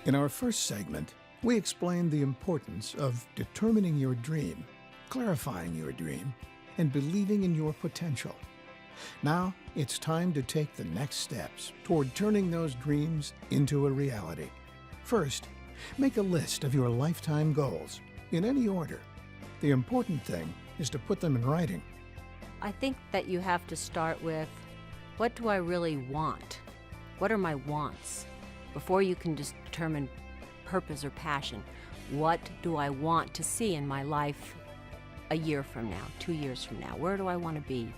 In our first segment, we explained the importance of determining your dream, clarifying your dream, and believing in your potential. Now, it's time to take the next steps toward turning those dreams into a reality. First, make a list of your lifetime goals, in any order. The important thing is to put them in writing. I think that you have to start with, what do I really want? What are my wants? Before you can just determine purpose or passion, what do I want to see in my life a year from now, 2 years from now? Where do I want to be?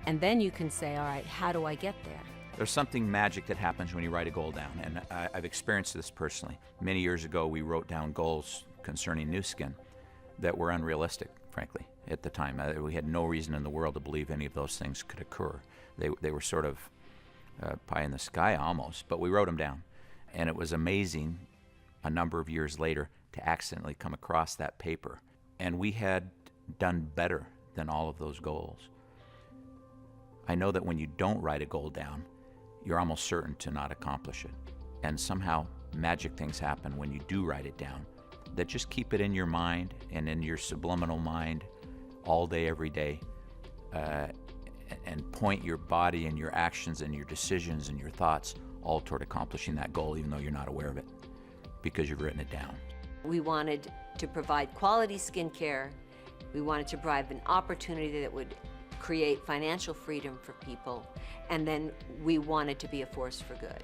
And then you can say, all right, how do I get there? There's something magic that happens when you write a goal down, and I've experienced this personally. Many years ago, we wrote down goals concerning Nu Skin that were unrealistic, frankly, at the time. We had no reason in the world to believe any of those things could occur. They were sort of pie in the sky almost, but we wrote them down. And it was amazing a number of years later to accidentally come across that paper. And we had done better than all of those goals. I know that when you don't write a goal down, you're almost certain to not accomplish it. And somehow magic things happen when you do write it down that just keep it in your mind and in your subliminal mind all day, every day, and point your body and your actions and your decisions and your thoughts all toward accomplishing that goal, even though you're not aware of it, because you've written it down. We wanted to provide quality skincare. We wanted to provide an opportunity that would create financial freedom for people, and then we wanted to be a force for good.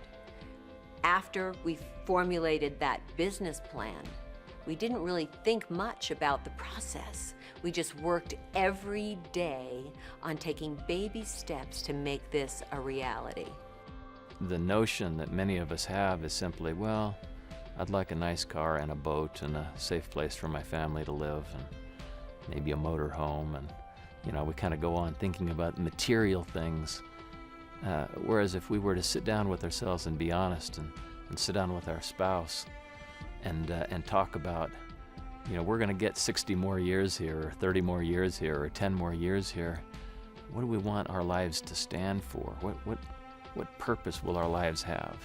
After we formulated that business plan, we didn't really think much about the process. We just worked every day on taking baby steps to make this a reality. The notion that many of us have is simply, well, I'd like a nice car and a boat and a safe place for my family to live and maybe a motor home, and we kind of go on thinking about material things. Whereas if we were to sit down with ourselves and be honest and sit down with our spouse and talk about, we're going to get 60 more years here, or 30 more years here, or 10 more years here. What do we want our lives to stand for? What purpose will our lives have?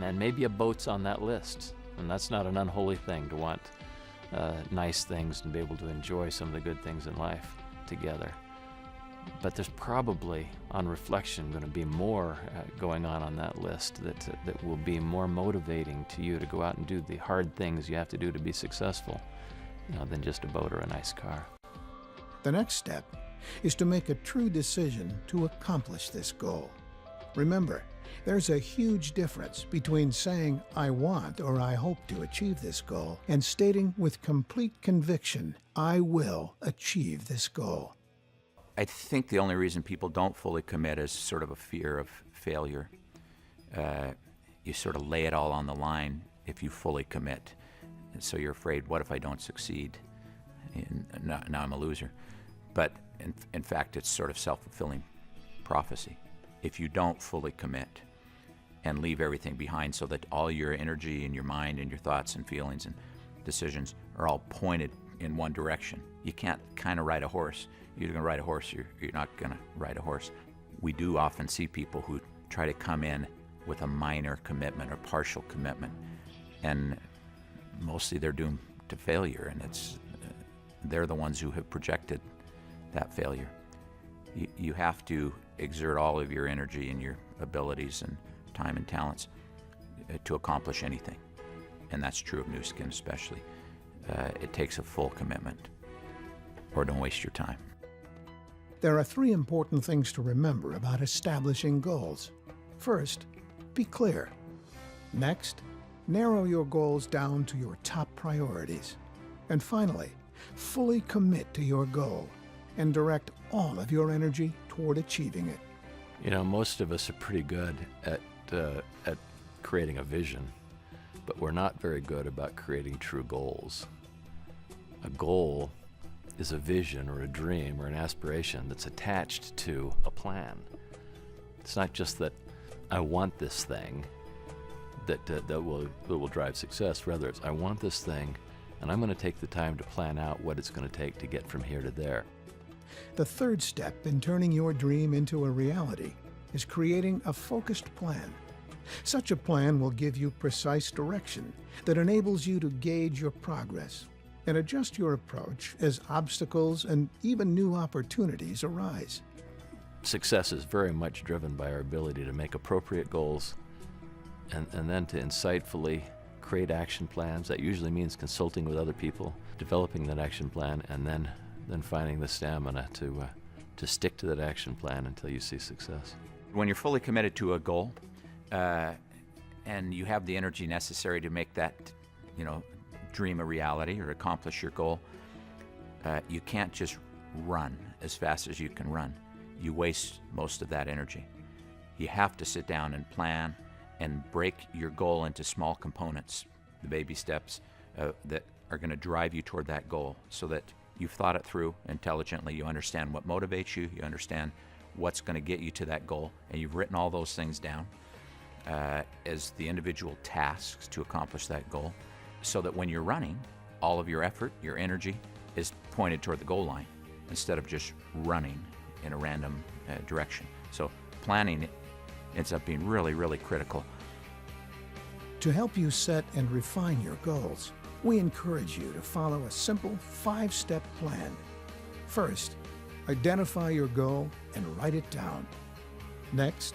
And maybe a boat's on that list, and that's not an unholy thing to want nice things and be able to enjoy some of the good things in life together. But there's probably, on reflection, going to be more going on that list that will be more motivating to you to go out and do the hard things you have to do to be successful, than just a boat or a nice car. The next step is to make a true decision to accomplish this goal. Remember, there's a huge difference between saying, I want or I hope to achieve this goal, and stating with complete conviction, I will achieve this goal. I think the only reason people don't fully commit is sort of a fear of failure. You sort of lay it all on the line if you fully commit. And so you're afraid, what if I don't succeed? And now I'm a loser. But in fact, it's sort of self-fulfilling prophecy. If you don't fully commit and leave everything behind so that all your energy and your mind and your thoughts and feelings and decisions are all pointed in one direction, you can't kind of ride a horse. You're going to ride a horse, you're not going to ride a horse. We do often see people who try to come in with a minor commitment or partial commitment, and mostly they're doomed to failure, and they're the ones who have projected that failure. You have to exert all of your energy and your abilities and time and talents to accomplish anything, and that's true of Nu Skin especially. It takes a full commitment, or don't waste your time. There are 3 important things to remember about establishing goals. First, be clear. Next, narrow your goals down to your top priorities. And finally, fully commit to your goal and direct all of your energy toward achieving it. Most of us are pretty good at creating a vision, but we're not very good about creating true goals. A goal is a vision or a dream or an aspiration that's attached to a plan. It's not just that I want this thing that will drive success. Rather, it's I want this thing, and I'm going to take the time to plan out what it's going to take to get from here to there. The third step in turning your dream into a reality is creating a focused plan. Such a plan will give you precise direction that enables you to gauge your progress and adjust your approach as obstacles and even new opportunities arise. Success is very much driven by our ability to make appropriate goals and then to insightfully create action plans. That usually means consulting with other people, developing that action plan, and then finding the stamina to stick to that action plan until you see success. When you're fully committed to a goal, and you have the energy necessary to make that, dream a reality or accomplish your goal, you can't just run as fast as you can run. You waste most of that energy. You have to sit down and plan and break your goal into small components, the baby steps that are going to drive you toward that goal, so that you've thought it through intelligently. You understand what motivates you. You understand what's going to get you to that goal, and you've written all those things down as the individual tasks to accomplish that goal, so that when you're running, all of your effort, your energy is pointed toward the goal line instead of just running in a random direction. So planning ends up being really, really critical. To help you set and refine your goals, we encourage you to follow a simple 5-step plan. First, identify your goal and write it down. Next,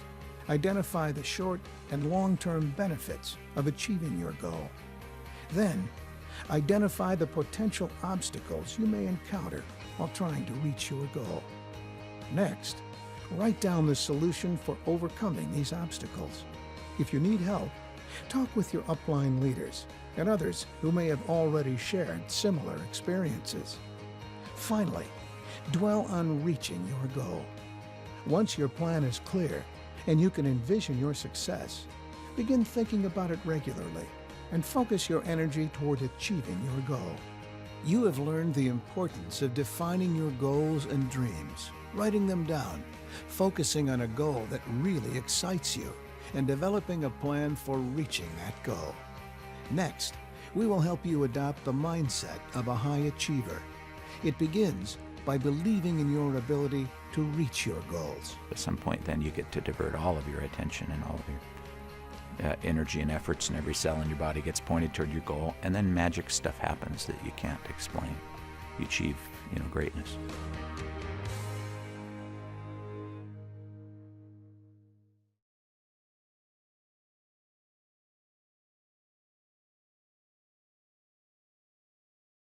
identify the short and long-term benefits of achieving your goal. Then, identify the potential obstacles you may encounter while trying to reach your goal. Next, write down the solution for overcoming these obstacles. If you need help, talk with your upline leaders and others who may have already shared similar experiences. Finally, dwell on reaching your goal. Once your plan is clear and you can envision your success, begin thinking about it regularly and focus your energy toward achieving your goal. You have learned the importance of defining your goals and dreams, writing them down, focusing on a goal that really excites you, and developing a plan for reaching that goal. Next, we will help you adopt the mindset of a high achiever. It begins by believing in your ability to reach your goals. At some point then you get to divert all of your attention and all of your energy and efforts, and every cell in your body gets pointed toward your goal, and then magic stuff happens that you can't explain. You achieve, greatness.